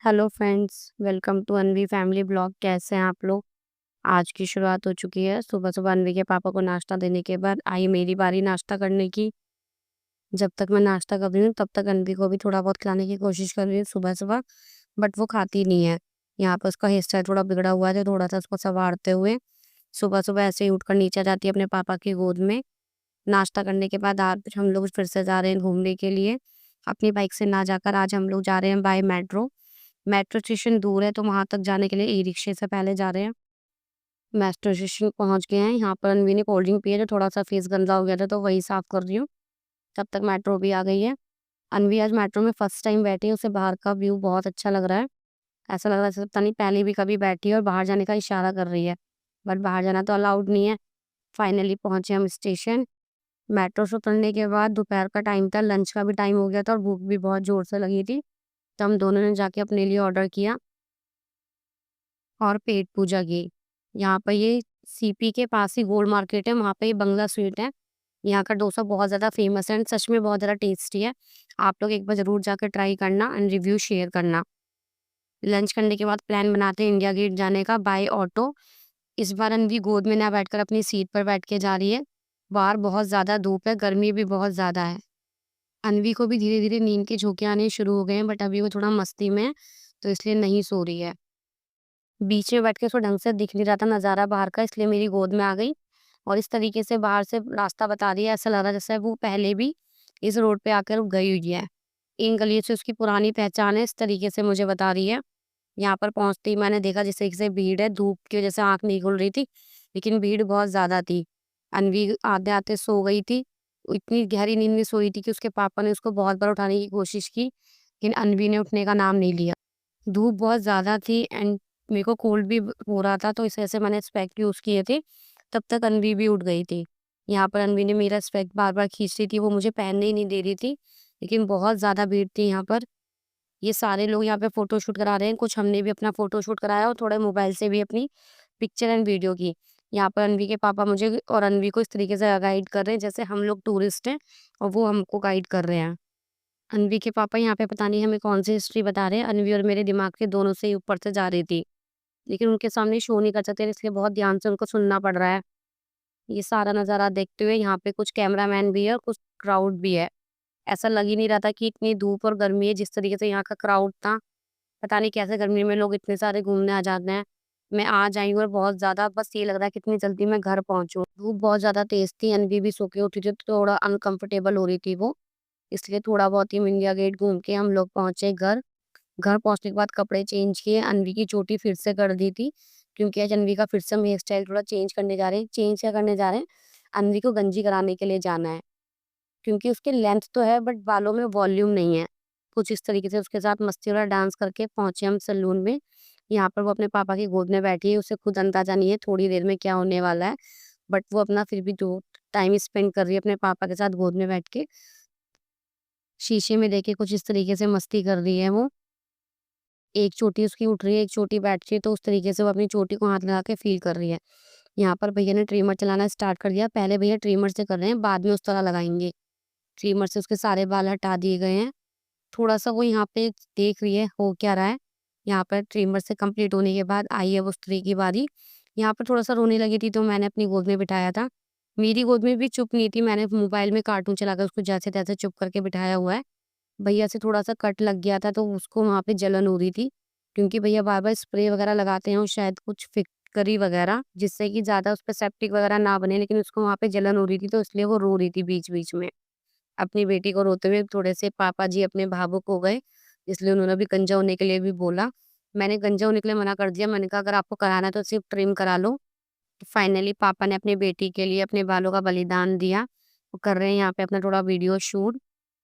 Hello friends, welcome to Anvi family blog. कैसे हैं आप लोग? आज की शुरुआत हो चुकी है। सुबह-सुबह अनवी के पापा को नाश्ता देने के बाद आई मेरी बारी नाश्ता करने की। जब तक मैं नाश्ता कर रही हूँ तब तक अनवी को भी थोड़ा बहुत खिलाने की कोशिश कर रही हूँ सुबह-सुबह, बट वो खाती नहीं है। यहाँ पे उसका हेयर स्टाइल थोड़ा बिगड़ा हुआ है तो थोड़ा-सा उसको सँवारते हुए सुबह-सुबह ऐसे ही उठकर नीचे जाती है अपने पापा की गोद में। नाश्ता करने के बाद आज हम लोग फिर से जा रहे हैं घूमने के लिए। अपनी बाइक से ना जाकर आज हम लोग जा रहे हैं बाय मेट्रो। मेट्रो स्टेशन दूर है तो वहाँ तक जाने के लिए ई-रिक्शे से पहले जा रहे हैं। मेट्रो स्टेशन पहुँच गए हैं। यहाँ पर अनवी ने कोल्ड ड्रिंक पी है, तो थोड़ा-सा फेस गंदा हो गया था तो वही साफ कर रही हूँ। तब तक मेट्रो भी आ गई है। अनवी आज मेट्रो में फर्स्ट टाइम बैठी है, उसे बाहर का व्यू बहुत अच्छा लग रहा है। ऐसा लग रहा है जैसे पता नहीं पहले भी कभी बैठी है और बाहर जाने का इशारा कर रही है। बट बाहर जाना तो अलाउड नहीं है। फाइनली पहुँचे हम स्टेशन। मेट्रो से उतरने के बाद दोपहर का टाइम था, लंच का भी टाइम हो गया था और भूख भी बहुत ज़ोर से लगी थी। तो हम दोनों ने जाके अपने लिए ऑर्डर किया और पेट पूजा की। यहाँ पर ये सीपी के पास ही गोल मार्केट है, वहाँ पे ये बंगला स्वीट है। यहाँ का डोसा बहुत ज़्यादा फ़ेमस है एंड सच में बहुत ज़्यादा टेस्टी है। आप लोग एक बार ज़रूर जाकर ट्राई करना एंड रिव्यू शेयर करना। लंच करने के बाद प्लान बनाते हैं इंडिया गेट जाने का बाय ऑटो। इस बार अनवी गोद में ना बैठकर अपनी सीट पर बैठ के जा रही है। बाहर बहुत ज़्यादा धूप है, गर्मी भी बहुत ज़्यादा है। अनवी को भी धीरे-धीरे नींद के झोंके आने शुरू हो गए हैं, बट अभी वो थोड़ा मस्ती में है, तो इसलिए नहीं सो रही है। बीच में बैठ के उसको ढंग से दिख नहीं रहा था नज़ारा बाहर का, इसलिए मेरी गोद में आ गई और इस तरीके से बाहर से रास्ता बता रही है। ऐसा लग रहा है जैसे वो पहले भी इस रोड पे आकर गई हुई है। इन गलियों से उसकी पुरानी पहचान है, इस तरीके से मुझे बता रही है। यहाँ पर पहुँचते ही मैंने देखा जिस तरीके से भीड़ है, धूप की वजह से आँख नहीं खुल रही थी, लेकिन भीड़ बहुत ज़्यादा थी। अनवी आते-आते सो गई थी। इतनी गहरी नींद में सोई थी कि उसके पापा ने उसको बहुत बार उठाने की कोशिश की, लेकिन अनवी ने उठने का नाम नहीं लिया। धूप बहुत ज़्यादा थी एंड मेरे को कोल्ड भी हो रहा था, तो इस वजह से मैंने स्पेक्स यूज़ किए थे। तब तक अनवी भी उठ गई थी। यहाँ पर अनवी ने मेरा स्पेक्स बार-बार खींच रही थी, वो मुझे पहनने ही नहीं दे रही थी। लेकिन बहुत ज़्यादा भीड़ थी यहाँ पर। ये सारे लोग यहाँ पे फ़ोटोशूट करा रहे हैं, कुछ हमने भी अपना फ़ोटोशूट कराया और थोड़ा मोबाइल से भी अपनी पिक्चर एंड वीडियो की। यहाँ पर अनवी के पापा मुझे और अनवी को इस तरीके से गाइड कर रहे हैं जैसे हम लोग टूरिस्ट हैं और वो हमको गाइड कर रहे हैं। अनवी के पापा यहाँ पे पता नहीं हमें कौन-सी हिस्ट्री बता रहे हैं। अनवी और मेरे दिमाग के दोनों से ही ऊपर से जा रही थी। लेकिन उनके सामने शो नहीं कर सकते इसलिए बहुत ध्यान से उनको सुनना पड़ रहा है। ये सारा नज़ारा देखते हुए यहाँ पे कुछ कैमरामैन भी है और कुछ क्राउड भी है। ऐसा लग ही नहीं रहा था कि इतनी धूप और गर्मी है, जिस तरीके से यहाँ का क्राउड था। पता नहीं कैसे गर्मी में लोग इतने सारे घूमने आ जाते हैं। मैं आज आई हूँ और बहुत ज़्यादा बस ये लग रहा है कितनी जल्दी मैं घर पहुँचूँ। धूप बहुत ज़्यादा तेज़ थी, अनवी भी सो के उठी थी तो थोड़ा अनकंफर्टेबल हो रही थी वो। इसलिए थोड़ा बहुत ही इंडिया गेट घूम के हम लोग पहुँचे घर। घर पहुँचने के बाद कपड़े चेंज किए, अनवी की चोटी फिर से कर दी थी, क्योंकि आज अनवी का फिर से हम हेयर स्टाइल थोड़ा चेंज करने जा रहे हैं। चेंज क्या करने जा रहे हैं, अनवी को गंजी कराने के लिए जाना है, क्योंकि उसकी लेंथ तो है बट बालों में वॉल्यूम नहीं है। कुछ इस तरीके से उसके साथ मस्ती वाला डांस करके पहुँचे हम सैलून में। यहाँ पर वो अपने पापा की गोद में बैठी है, उसे खुद अंदाज़ा नहीं है थोड़ी देर में क्या होने वाला है, बट वो अपना फिर भी जो टाइम स्पेंड कर रही है अपने पापा के साथ गोद में बैठ के। शीशे में देख के कुछ इस तरीके से मस्ती कर रही है वो। एक चोटी उसकी उठ रही है, एक चोटी बैठ रही है, तो उस तरीके से वो अपनी चोटी को हाथ लगा के फ़ील कर रही है। यहाँ पर भैया ने ट्रिमर चलाना स्टार्ट कर दिया। पहले भैया ट्रिमर से कर रहे हैं, बाद में उस तरह लगाएँगे। ट्रिमर से उसके सारे बाल हटा दिए गए हैं। थोड़ा-सा वो यहाँ पे देख रही है, हो क्या रहा है। यहाँ पर ट्रिमर से कंप्लीट होने के बाद आई है वो स्त्री की बारी। यहाँ पर थोड़ा-सा रोने लगी थी, तो मैंने अपनी गोद में बिठाया था। मेरी गोद में भी चुप नहीं थी, मैंने मोबाइल में कार्टून चलाकर उसको जैसे-तैसे चुप करके बिठाया हुआ है। भैया से थोड़ा-सा कट लग गया था, तो उसको वहाँ पे जलन हो रही थी, क्योंकि भैया बार-बार स्प्रे वगैरह लगाते हैं और शायद कुछ फिटकरी वगैरह, जिससे कि ज़्यादा उसपे सेप्टिक वगैरह ना बने, लेकिन उसको वहाँ पे जलन हो रही थी, तो इसलिए वो रो रही थी बीच-बीच में। अपनी बेटी को रोते हुए थोड़े से पापा जी अपने भावुक हो गए, इसलिए उन्होंने भी गंजा होने के लिए भी बोला। मैंने गंजा होने के लिए मना कर दिया, मैंने कहा अगर आपको कराना है तो सिर्फ़ ट्रिम करा लो। फाइनली पापा ने अपनी बेटी के लिए अपने बालों का बलिदान दिया। वो कर रहे हैं यहाँ पे अपना थोड़ा वीडियो शूट।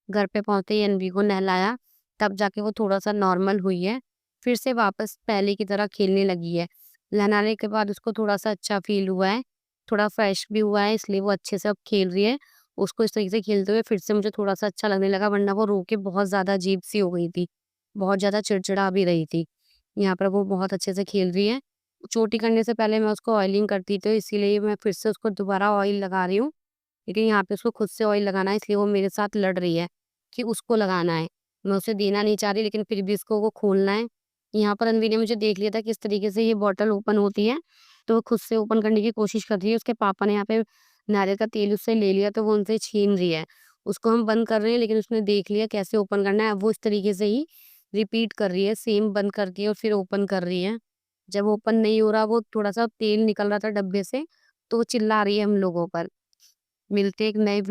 घर पे पहुँचते ही अनवी को नहलाया, तब जाके वो थोड़ा-सा नॉर्मल हुई है। फिर से वापस पहले की तरह खेलने लगी है। नहलाने के बाद उसको थोड़ा-सा अच्छा फ़ील हुआ है, थोड़ा फ्रेश भी हुआ है, इसलिए वो अच्छे से अब खेल रही है। उसको इस तरीके से खेलते हुए फिर से मुझे थोड़ा-सा अच्छा लगने लगा, वरना वो रो के बहुत ज़्यादा अजीब-सी हो गई थी। बहुत ज़्यादा चिड़चिड़ा भी रही थी। यहाँ पर वो बहुत अच्छे से खेल रही है। चोटी करने से पहले मैं उसको ऑयलिंग करती थी, इसीलिए मैं फिर से उसको दोबारा ऑयल लगा रही हूँ। लेकिन यहाँ पे उसको खुद से ऑयल लगाना है, इसलिए वो मेरे साथ लड़ रही है कि उसको लगाना है। मैं उसे देना नहीं चाह रही, लेकिन फिर भी इसको वो खोलना है। यहाँ पर अनवी ने मुझे देख लिया था किस तरीके से ये बॉटल ओपन होती है, तो वो खुद से ओपन करने की कोशिश कर रही है। उसके पापा ने यहाँ पे नारियल का तेल उससे ले लिया, तो वो उनसे छीन रही है। उसको हम बंद कर रहे हैं, लेकिन उसने देख लिया कैसे ओपन करना है। अब वो इस तरीके से ही रिपीट कर रही है, सेम बंद करके और फिर ओपन कर रही है। जब ओपन नहीं हो रहा, वो थोड़ा-सा तेल निकल रहा था डब्बे से, तो वो चिल्ला रही है हम लोगों पर। मिलते हैं एक नए ब्लॉग